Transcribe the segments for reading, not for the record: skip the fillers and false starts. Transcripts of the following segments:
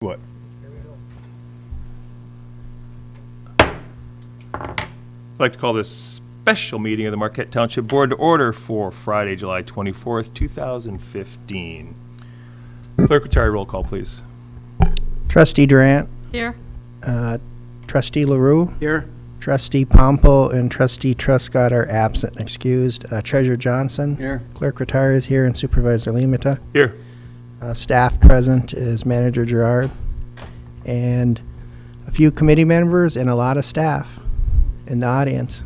What? I'd like to call this special meeting of the Marquette Township Board to order for Friday, July 24th, 2015. Clerk, retired roll call, please. Trustee Durant, Here. Trustee LaRue, Here. Trustee Pompo, and Trustee Truscott are absent and excused. Treasurer Johnson. Here. Clerk Retire is here, and Supervisor Limita. Here. Staff present is Manager Gerard, and a few committee members and a lot of staff in the audience.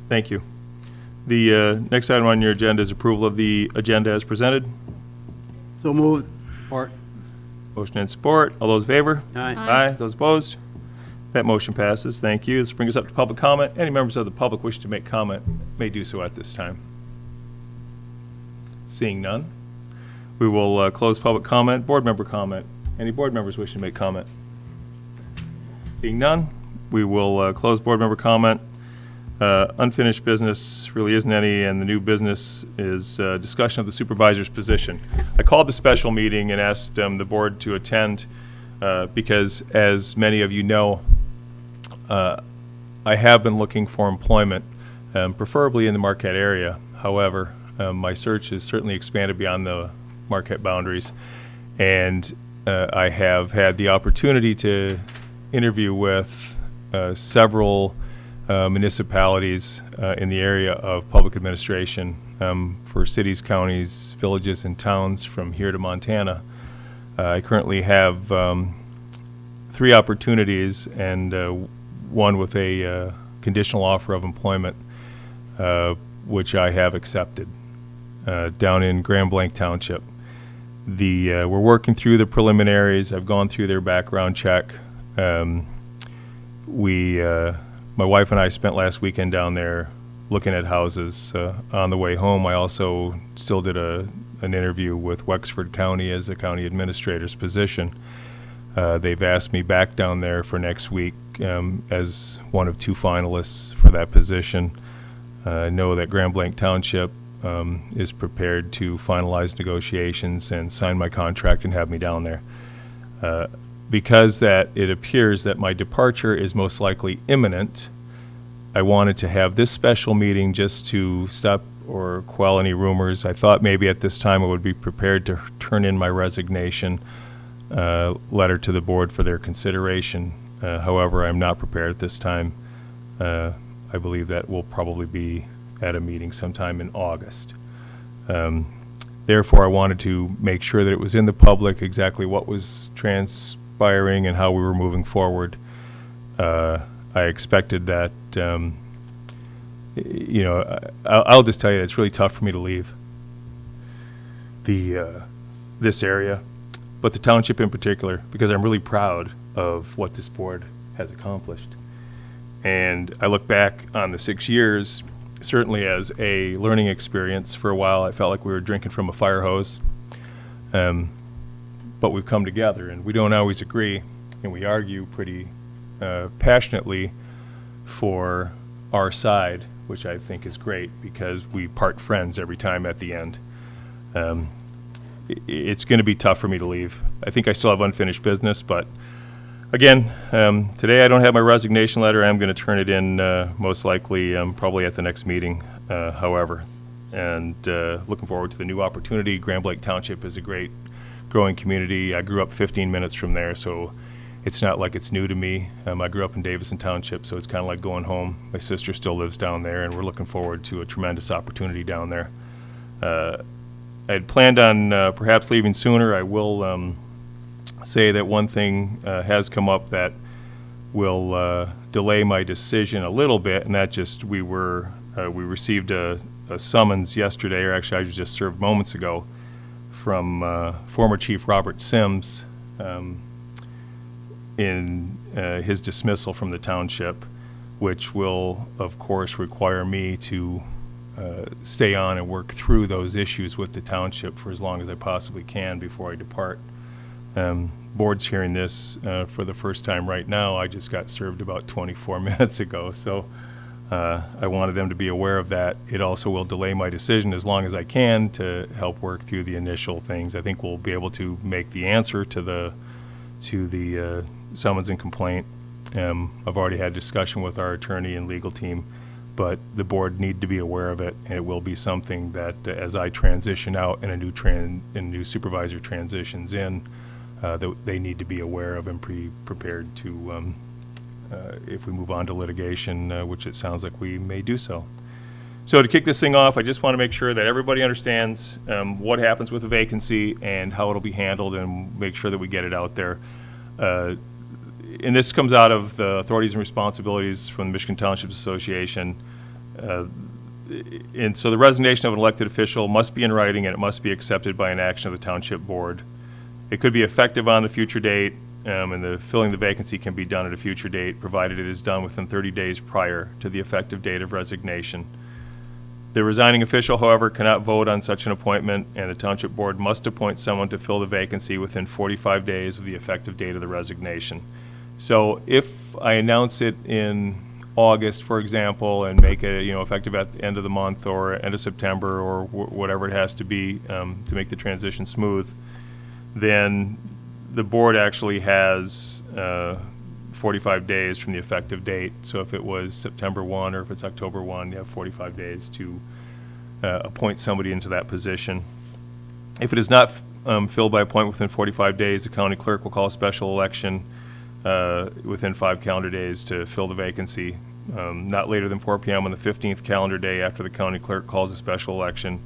Thank you. The next item on your agenda is approval of the agenda as presented. So moved. Support. Motion and support. All those in favor? Aye. Aye. Those opposed? That motion passes. Thank you. This brings us up to public comment. Any members of the public wishing to make comment may do so at this time. Seeing none, we will close public comment. Board member comment. Any board members wishing to make comment? Seeing none, we will close board member comment. Unfinished business really isn't any, and the new business is discussion of the supervisor's position. I called the special meeting and asked the board to attend because, as many of you know, I have been looking for employment, preferably in the Marquette area. However, my search has certainly expanded beyond the Marquette boundaries, and I have had the opportunity to interview with several municipalities in the area of public administration for cities, counties, villages, and towns from here to Montana. I currently have 3 opportunities and one with a conditional offer of employment, which I have accepted down in Grand Blanc Township. We're working through the preliminaries. I've gone through their background check. My wife and I spent last weekend down there looking at houses. On the way home, I also still did an interview with Wexford County as a county administrator's position. They've asked me back down there for next week as one of 2 finalists for that position. I know that Grand Blanc Township is prepared to finalize negotiations and sign my contract and have me down there. Because that it appears that my departure is most likely imminent, I wanted to have this special meeting just to stop or quell any rumors. I thought maybe at this time I would be prepared to turn in my resignation letter to the board for their consideration. However, I'm not prepared at this time. I believe that will probably be at a meeting sometime in August. Therefore, I wanted to make sure that it was in the public exactly what was transpiring and how we were moving forward. I expected that, I'll just tell you, it's really tough for me to leave this area, but the township in particular, because I'm really proud of what this board has accomplished. And I look back on the 6 years certainly as a learning experience. For a while, I felt like we were drinking from a fire hose. But we've come together, and we don't always agree, and we argue pretty passionately for our side, which I think is great because we part friends every time at the end. It's going to be tough for me to leave. I think I still have unfinished business, but again, today I don't have my resignation letter. I'm going to turn it in most likely probably at the next meeting, however. And looking forward to the new opportunity. Grand Blanc Township is a great growing community. I grew up 15 minutes from there, so it's not like it's new to me. I grew up in Davison Township, so it's kind of like going home. My sister still lives down there, and we're looking forward to a tremendous opportunity down there. I had planned on perhaps leaving sooner. I will say that one thing has come up that will delay my decision a little bit, and that just we received a summons yesterday, or actually I was just served moments ago, from former Chief Robert Sims in his dismissal from the township, which will, of course, require me to stay on and work through those issues with the township for as long as I possibly can before I depart. Board's hearing this for the first time right now. I just got served about 24 minutes ago, so I wanted them to be aware of that. It also will delay my decision as long as I can to help work through the initial things. I think we'll be able to make the answer to the summons and complaint. I've already had discussion with our attorney and legal team, but the board need to be aware of it, and it will be something that as I transition out and a new supervisor transitions in, that they need to be aware of and prepared to, if we move on to litigation, which it sounds like we may do so. So to kick this thing off, I just want to make sure that everybody understands what happens with a vacancy and how it'll be handled, and make sure that we get it out there. And this comes out of the authorities and responsibilities from the Michigan Township Association. And so the resignation of an elected official must be in writing, and it must be accepted by an action of the township board. It could be effective on the future date, and the filling the vacancy can be done at a future date, provided it is done within 30 days prior to the effective date of resignation. The resigning official, however, cannot vote on such an appointment, and the township board must appoint someone to fill the vacancy within 45 days of the effective date of the resignation. So if I announce it in August, for example, and make it, effective at the end of the month or end of September or whatever it has to be to make the transition smooth, then the board actually has 45 days from the effective date. So if it was September 1 or if it's October 1, you have 45 days to appoint somebody into that position. If it is not filled by appointment within 45 days, the county clerk will call a special election within 5 calendar days to fill the vacancy. Not later than 4 p.m. on the 15th calendar day after the county clerk calls a special election,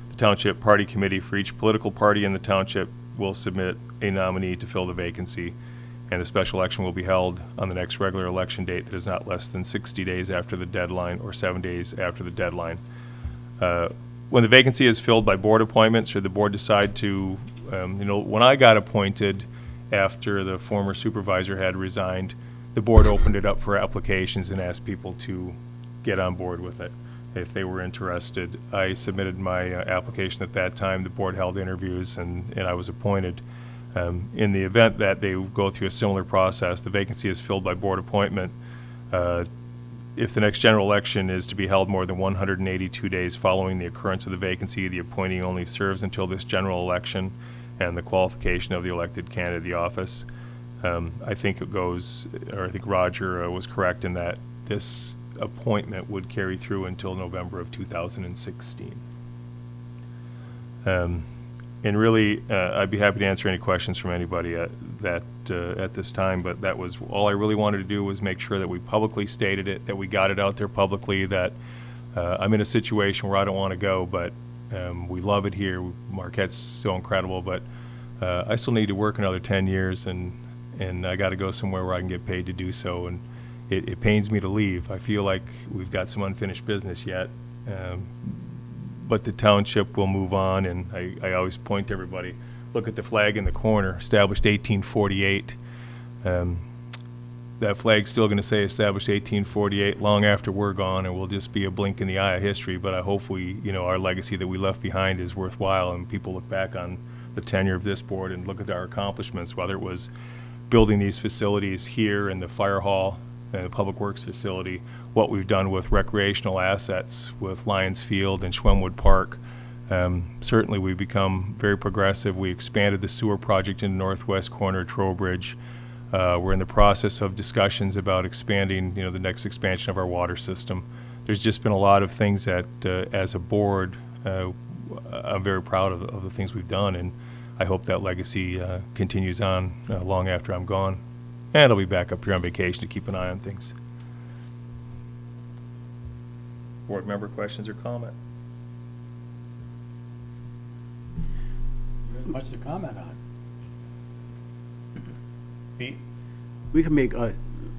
the township party committee for each political party in the township will submit a nominee to fill the vacancy, and the special election will be held on the next regular election date that is not less than 60 days after the deadline or 7 days after the deadline. When the vacancy is filled by board appointment, should the board decide to, when I got appointed after the former supervisor had resigned, the board opened it up for applications and asked people to get on board with it if they were interested. I submitted my application at that time. The board held interviews, and I was appointed. In the event that they go through a similar process, the vacancy is filled by board appointment. If the next general election is to be held more than 182 days following the occurrence of the vacancy, the appointee only serves until this general election and the qualification of the elected candidate of the office. I think Roger was correct in that this appointment would carry through until November of 2016. And really, I'd be happy to answer any questions from anybody at this time, but that was all I really wanted to do, was make sure that we publicly stated it, that we got it out there publicly, that I'm in a situation where I don't want to go, but we love it here. Marquette's so incredible, but I still need to work another 10 years, and I got to go somewhere where I can get paid to do so, and it pains me to leave. I feel like we've got some unfinished business yet, but the township will move on, and I always point to everybody, look at the flag in the corner, established 1848. That flag's still going to say established 1848 long after we're gone, and we'll just be a blink in the eye of history. But I hope our legacy that we left behind is worthwhile, and people look back on the tenure of this board and look at our accomplishments, whether it was building these facilities here in the fire hall and the public works facility, what we've done with recreational assets with Lions Field and Schwemmwood Park. Certainly we've become very progressive. We expanded the sewer project in the northwest corner of Trowbridge. We're in the process of discussions about expanding, the next expansion of our water system. There's just been a lot of things that, as a board, I'm very proud of the things we've done, and I hope that legacy continues on long after I'm gone. And I'll be back up here on vacation to keep an eye on things. Board member questions or comment? Much to comment on. Pete? We can make,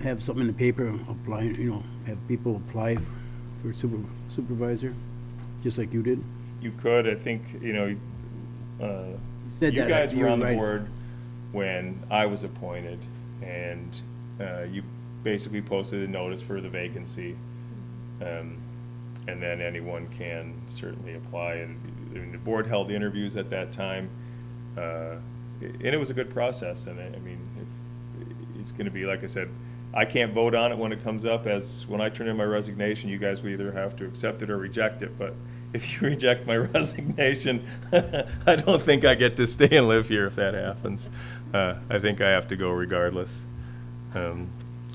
have something in the paper, apply, have people apply for supervisor, just like you did. You could. I think, you Said you that, guys were you're on the right. board when I was appointed, and you basically posted a notice for the vacancy, and then anyone can certainly apply. And the board held interviews at that time, and it was a good process. And it's going to be, like I said, I can't vote on it when it comes up, as when I turn in my resignation, you guys will either have to accept it or reject it, but if you reject my resignation, I don't think I get to stay and live here if that happens. I think I have to go regardless.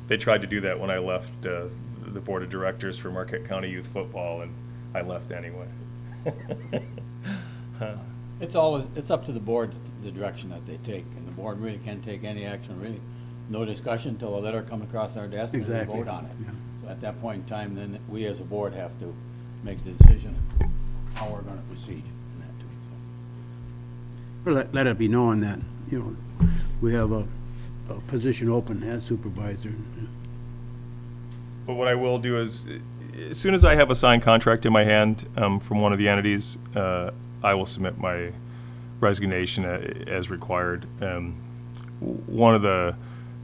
They tried to do that when I left the board of directors for Marquette County Youth Football, and I left anyway. It's up to the board, the direction that they take, and the board really can't take any action, really. No discussion until a letter comes across our desk and we Exactly. vote on it. Yeah. So at that point in time, then we as a board have to make the decision how we're gonna proceed in that too. Or let it be known that, we have a position open as supervisor. But what I will do is, as soon as I have a signed contract in my hand from one of the entities, I will submit my resignation as required. One of the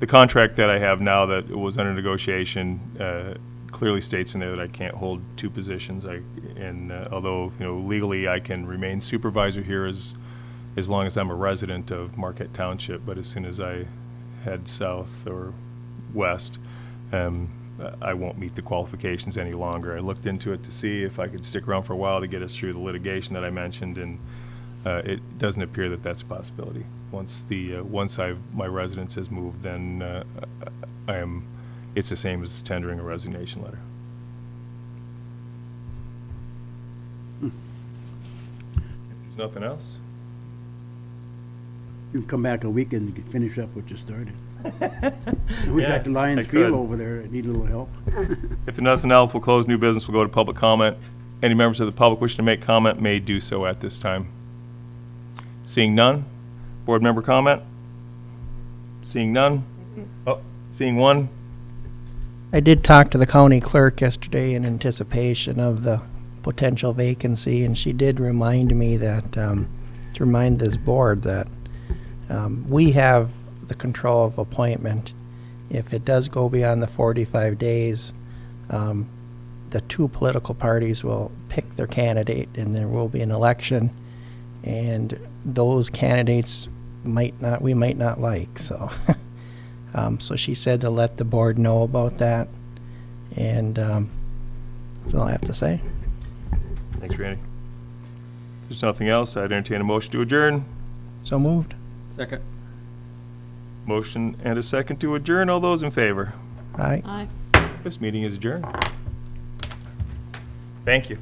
contract that I have now that was under negotiation clearly states in there that I can't hold two positions. Although legally I can remain supervisor here as long as I'm a resident of Marquette Township, but as soon as I head south or west, I won't meet the qualifications any longer. I looked into it to see if I could stick around for a while to get us through the litigation that I mentioned, and it doesn't appear that that's a possibility. Once my residence has moved, then it's the same as tendering a resignation letter. If there's nothing else. You can come back a week and finish up what you started. We Yeah, got the Lions I could. Field over there, it need a little help. If there's nothing else, we'll close new business, we'll go to public comment. Any members of the public wishing to make comment may do so at this time. Seeing none, board member comment? Seeing none? Oh, seeing one? I did talk to the county clerk yesterday in anticipation of the potential vacancy, and she did remind me that, to remind this board that we have the control of appointment. If it does go beyond the 45 days, the two political parties will pick their candidate, and there will be an election, and those candidates we might not like, so. So she said to let the board know about that, and that's all I have to say. Thanks, Randy. If there's nothing else, I'd entertain a motion to adjourn. So moved. Second. Motion and a second to adjourn. All those in favor? Aye. Aye. This meeting is adjourned. Thank you.